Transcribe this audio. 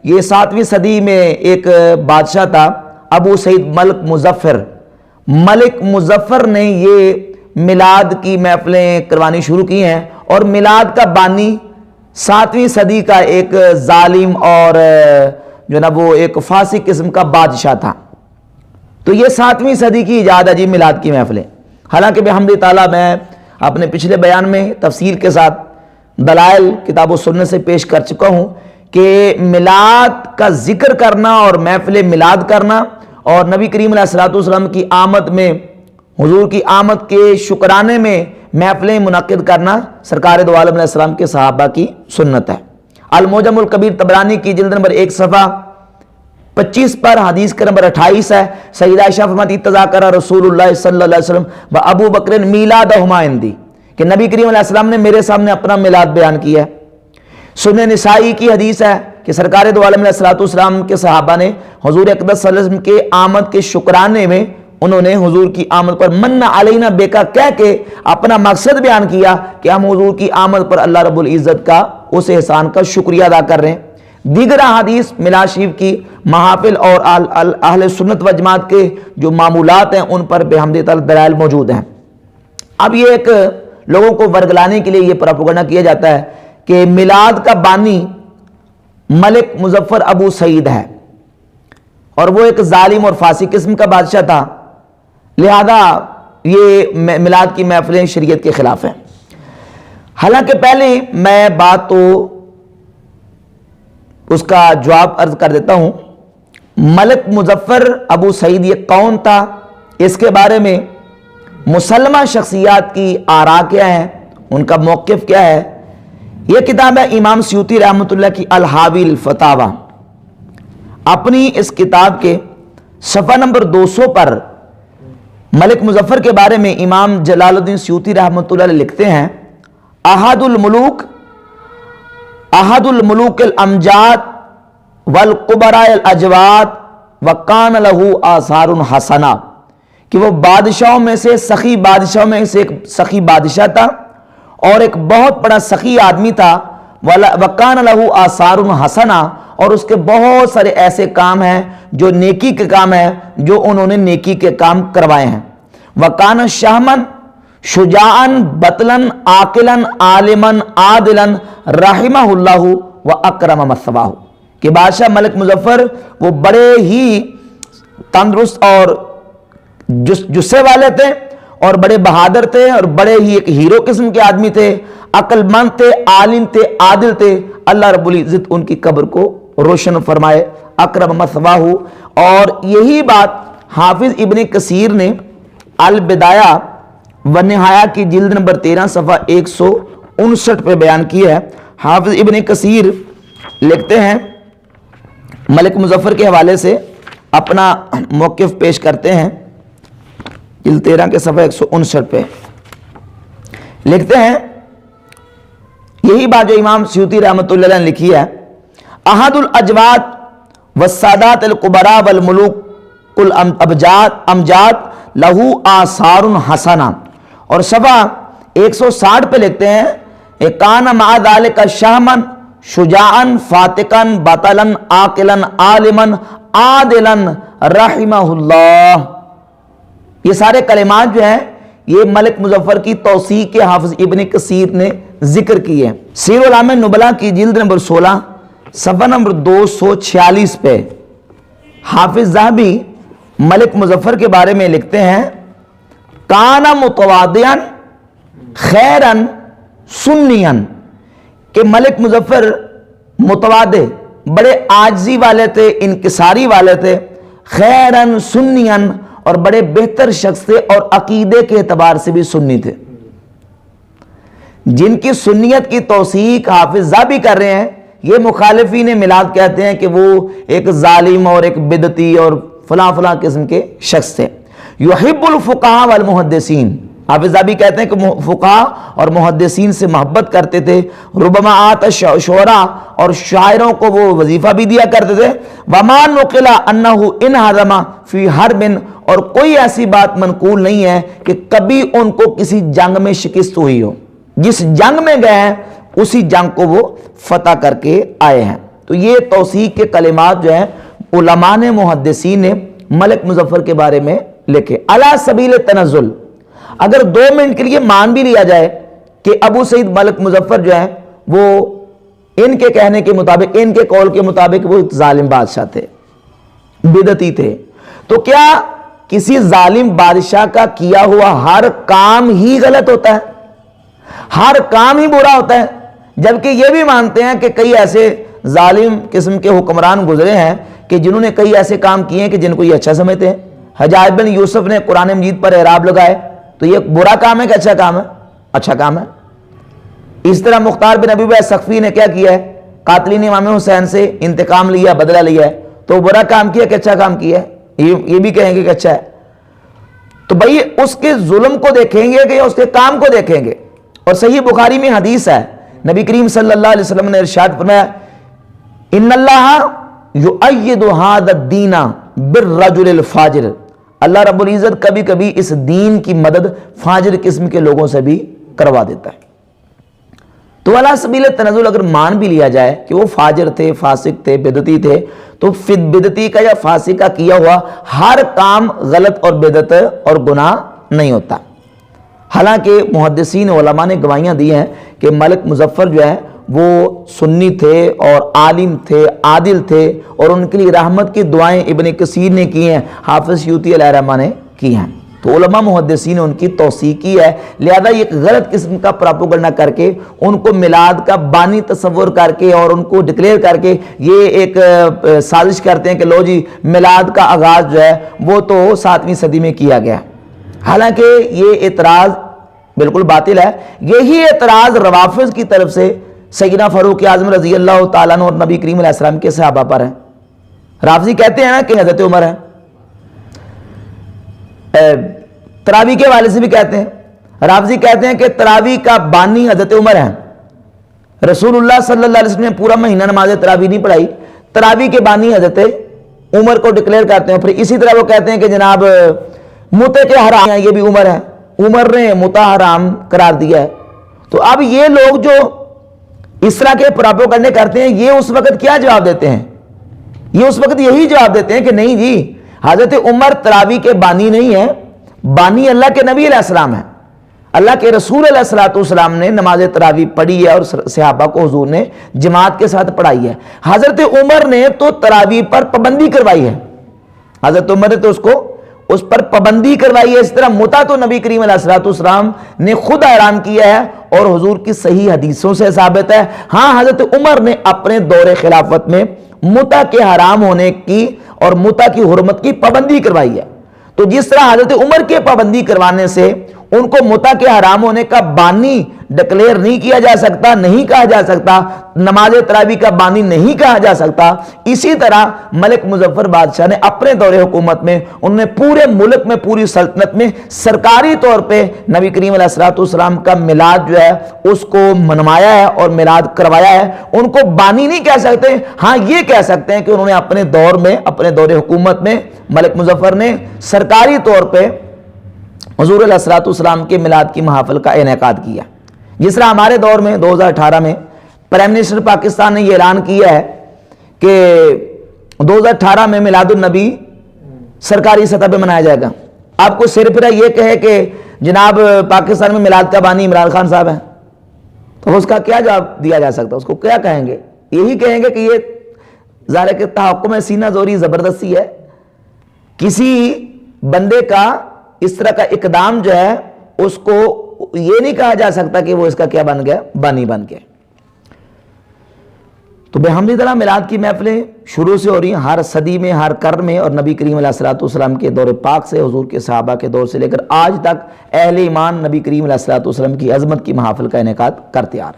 یہ 7ویں صدی میں ایک بادشاہ تھا ابو سعید ملک مظفر نے یہ میلاد کی محفلیں کروانی شروع کی ہیں، اور میلاد کا بانی 7ویں صدی کا ایک ظالم اور جو نا وہ ایک فاسق قسم کا بادشاہ تھا۔ تو یہ 7ویں صدی کی ایجاد ہے جی میلاد کی محفلیں۔ حالانکہ بحمد تعالیٰ میں اپنے پچھلے بیان میں تفصیل کے ساتھ دلائل کتاب و سنت سے پیش کر چکا ہوں کہ میلاد کا ذکر کرنا اور محفل میلاد کرنا اور نبی کریم علیہ الصلوۃ والسلام کی آمد میں، حضور کی آمد کے شکرانے میں محفلیں منعقد کرنا سرکار دو عالم علیہ السلام کے صحابہ کی سنت ہے۔ المعجم الکبیر طبرانی کی جلد نمبر 1 صفحہ 25 پر حدیث کا نمبر 28 ہے، سیدہ عائشہ فرماتی تذاکر رسول اللہ صلی اللہ علیہ وسلم و ابو بکر میلادہما عندی، کہ نبی کریم علیہ السلام نے میرے سامنے اپنا میلاد بیان کیا ہے۔ سنن نسائی کی حدیث ہے کہ سرکار دو عالم علیہ السلام کے صحابہ نے حضور اقدس صلی اللہ علیہ وسلم کے آمد کے شکرانے میں انہوں نے حضور کی آمد پر من علینا بیکا کہہ کے اپنا مقصد بیان کیا کہ ہم حضور کی آمد پر اللہ رب العزت کا اس احسان کا شکریہ ادا کر رہے ہیں۔ دیگر حدیث میلاد شریف کی محافل اور اہل سنت و جماعت کے جو معمولات ہیں ان پر بحمد تعالی دلائل موجود ہیں۔ اب یہ ایک لوگوں کو ورگلانے کے لیے یہ پروپیگنڈا کیا جاتا ہے کہ میلاد کا بانی ملک مظفر ابو سعید ہے اور وہ ایک ظالم اور فاسق قسم کا بادشاہ تھا، لہذا یہ میلاد کی محفلیں شریعت کے خلاف ہیں۔ حالانکہ پہلے میں بات تو اس کا جواب عرض کر دیتا ہوں۔ ملک مظفر ابو سعید یہ کون تھا، اس کے بارے میں مسلمہ شخصیات کی آراء کیا ہے، ان کا موقف کیا ہے۔ یہ کتاب ہے امام سیوطی رحمۃ اللہ کی الحاوی الفتاوی۔ اپنی اس کتاب کے صفحہ نمبر 200 پر ملک مظفر کے بارے میں امام جلال الدین سیوطی رحمۃ اللہ علیہ لکھتے ہیں، احد الملوک الامجاد والقبراء الاجواد وکان لہو آثار حسنہ، کہ وہ بادشاہوں میں سے سخی بادشاہوں میں سے ایک سخی بادشاہ تھا اور ایک بہت بڑا سخی آدمی تھا، وکان لہو آثار حسنہ، اور اس کے بہت سارے ایسے کام ہیں جو نیکی کے کام ہیں جو انہوں نے نیکی کے کام کروائے ہیں۔ وکان شہمن شجاعن بطلن عاقلن عالمن عادلن رحمہ اللہ و اکرم مثواہ، کہ بادشاہ ملک مظفر وہ بڑے ہی تندرست اور جسے والے تھے اور بڑے بہادر تھے اور بڑے ہی ایک ہیرو قسم کے آدمی تھے، عقل مند تھے، عالم تھے، عادل تھے۔ اللہ رب العزت ان کی قبر کو روشن فرمائے، اکرم مثواہ۔ اور یہی بات حافظ ابن کثیر نے البدایہ والنہایہ کی جلد نمبر 13 صفحہ 159 پہ بیان کی ہے۔ حافظ ابن کثیر لکھتے ہیں، ملک مظفر کے حوالے سے اپنا موقف پیش کرتے ہیں، جلد 13 کے صفحہ 159 پہ لکھتے ہیں یہی بات جو امام سیوطی رحمۃ اللہ علیہ نے لکھی ہے، احد الاجواد والسادات القبراء والملوک الامجاد لہو آثار حسنہ، اور صفحہ 160 پہ لکھتے ہیں، کان مع ذلک شہمن شجاعن فاتقن بطلن عاقلن عالمن عادلن رحمہ اللہ۔ یہ سارے کلمات جو ہیں یہ ملک مظفر کی توثیق کے حافظ ابن کثیر نے ذکر کی ہے۔ سیر اعلام نبلاء کی جلد نمبر 16 صفحہ نمبر 246 پہ حافظ ذہبی ملک مظفر کے بارے میں لکھتے ہیں، کانا متواضعاً خیراً سنیاً، کہ ملک مظفر متواضع بڑے عاجزی والے تھے، انکساری والے تھے، خیراً سنیاً، اور بڑے بہتر شخص تھے اور عقیدے کے اعتبار سے بھی سنی تھے۔ جن کی سنیت کی توثیق حافظ ذہبی کر رہے ہیں، یہ مخالفین میلاد کہتے ہیں کہ وہ ایک ظالم اور ایک بدعتی اور فلاں فلاں قسم کے شخص تھے۔ یحب الفقہاء والمحدثین، حافظ ذہبی کہتے ہیں کہ فقہاء اور محدثین سے محبت کرتے تھے۔ ربما آت شعراء، اور شاعروں کو وہ وظیفہ بھی دیا کرتے تھے۔ وما نقل انہ انہزم فی حرب، اور کوئی ایسی بات منقول نہیں ہے کہ کبھی ان کو کسی جنگ میں شکست ہوئی ہو، جس جنگ میں گئے ہیں اسی جنگ کو وہ فتح کر کے آئے ہیں۔ تو یہ توثیق کے کلمات جو ہیں علماء نے محدثین نے ملک مظفر کے بارے میں لکھے. علی سبیل تنزل اگر 2 منٹ کے لیے مان بھی لیا جائے کہ ابو سعید ملک مظفر جو ہے وہ ان کے کہنے کے مطابق، ان کے قول کے مطابق وہ ظالم بادشاہ تھے، بدعتی تھے، تو کیا کسی ظالم بادشاہ کا کیا ہوا ہر کام ہی غلط ہوتا ہے؟ ہر کام ہی برا ہوتا ہے؟ جبکہ یہ بھی مانتے ہیں کہ کئی ایسے ظالم قسم کے حکمران گزرے ہیں کہ جنہوں نے کئی ایسے کام کیے ہیں کہ جن کو یہ اچھا سمجھتے ہیں. حجاج بن یوسف نے قرآن مجید پر اعراب لگائے تو یہ برا کام ہے کہ اچھا کام ہے؟ اچھا کام ہے. اس طرح مختار بن ابی بکر سقفی نے کیا کیا ہے؟ قاتلین امام حسین سے انتقام لیا، بدلہ لیا ہے. تو برا کام کیا کہ اچھا کام کیا ہے؟ یہ بھی کہیں گے کہ اچھا ہے. تو بھئی اس کے ظلم کو دیکھیں گے کہ اس کے کام کو دیکھیں گے. اور صحیح بخاری میں حدیث ہے، نبی کریم صلی اللہ علیہ وسلم نے ارشاد فرمایا ان اللہ یؤید ھذا الدین بالرجل الفاجر، اللہ رب العزت کبھی کبھی اس دین کی مدد فاجر قسم کے لوگوں سے بھی کروا دیتا ہے. تو علی سبیل تنزل اگر مان بھی لیا جائے کہ وہ فاجر تھے، فاسق تھے، بدعتی تھے، تو بدعتی کا یا فاسق کا کیا ہوا ہر کام غلط اور بدعت اور گناہ نہیں ہوتا. حالانکہ محدثین علماء نے گواہیاں دی ہیں کہ ملک مظفر جو ہے وہ سنی تھے اور عالم تھے، عادل تھے، اور ان کے لیے رحمت کی دعائیں ابن کثیر نے کی ہیں، حافظ سیوطی علیہ رحمہ نے کی ہیں. تو علماء محدثین نے ان کی توثیق کی ہے. لہذا یہ غلط قسم کا پراپوگنڈا کر کے ان کو میلاد کا بانی تصور کر کے اور ان کو ڈکلیئر کر کے یہ ایک سازش کرتے ہیں کہ لو جی میلاد کا آغاز جو ہے وہ تو 7ویں صدی میں کیا گیا. حالانکہ یہ اعتراض بالکل باطل ہے. یہی اعتراض روافض کی طرف سے سیدنا فاروق اعظم رضی اللہ تعالیٰ عنہ اور نبی کریم علیہ السلام کے صحابہ پر ہے. رافضی کہتے ہیں نا کہ حضرت عمر ہے، تراوی کے والے سے بھی کہتے ہیں. رافضی کہتے ہیں کہ تراوی کا بانی حضرت عمر ہے. رسول اللہ صلی اللہ علیہ وسلم نے پورا مہینہ نماز تراوی نہیں پڑھائی، تراوی کے بانی حضرت عمر کو ڈکلیئر کرتے ہیں. پھر اسی طرح وہ کہتے ہیں کہ جناب متع کے حرام ہیں، یہ بھی عمر ہے، عمر نے متع حرام قرار دیا ہے. تو اب یہ لوگ جو اس طرح کے پراپوگنڈے کرتے ہیں، یہ اس وقت کیا جواب دیتے ہیں؟ یہ اس وقت یہی جواب دیتے ہیں کہ نہیں جی، حضرت عمر تراوی کے بانی نہیں ہے، بانی اللہ کے نبی علیہ السلام ہے. اللہ کے رسول علیہ السلام نے نماز تراوی پڑھی ہے اور صحابہ کو حضور نے جماعت کے ساتھ پڑھائی ہے. حضرت عمر نے تو تراوی پر پابندی کروائی ہے، حضرت عمر نے تو اس پر پابندی کروائی ہے. اس طرح متع تو نبی کریم علیہ السلام نے خود حرام کیا ہے اور حضور کی صحیح حدیثوں سے ثابت ہے. ہاں حضرت عمر نے اپنے دور خلافت میں متع کے حرام ہونے کی اور متع کی حرمت کی پابندی کروائی ہے. تو جس طرح حضرت عمر کے پابندی کروانے سے ان کو متع کے حرام ہونے کا بانی ڈکلیئر نہیں کیا جا سکتا، نہیں کہا جا سکتا، نماز تراوی کا بانی نہیں کہا جا سکتا، اسی طرح ملک مظفر بادشاہ نے اپنے دور حکومت میں انہوں نے پورے ملک میں، پوری سلطنت میں سرکاری طور پہ نبی کریم علیہ السلام کا میلاد جو ہے اس کو منوایا ہے اور میلاد کروایا ہے. ان کو بانی نہیں کہہ سکتے. ہاں یہ کہہ سکتے ہیں کہ انہوں نے اپنے دور میں، اپنے دور حکومت میں ملک مظفر نے سرکاری طور پہ حضور علیہ السلام کے میلاد کی محافل کا انعقاد کیا. جس طرح ہمارے دور میں 2018 میں پرائم منسٹر پاکستان نے یہ اعلان کیا ہے کہ 2018 میں میلاد النبی سرکاری سطح پہ منایا جائے گا. آپ کو صرف یہ کہے کہ جناب پاکستان میں میلاد کا بانی عمران خان صاحب ہیں، تو اس کا کیا جواب دیا جا سکتا ہے؟ اس کو کیا کہیں گے؟ یہی کہیں گے کہ یہ ظاہر ہے کہ تحکم سینہ زوری زبردستی ہے. کسی بندے کا اس طرح کا اقدام جو ہے اس کو یہ نہیں کہا جا سکتا کہ وہ اس کا کیا بن گیا؟ بانی بن گیا. تو بحمد اللہ میلاد کی محفلیں شروع سے ہو رہی ہیں، ہر صدی میں، ہر قرن میں، اور نبی کریم علیہ السلام کے دور پاک سے، حضور کے صحابہ کے دور سے لے کر آج تک اہل ایمان نبی کریم علیہ السلام کی عظمت کی محافل کا انعقاد کرتے آ رہے ہیں.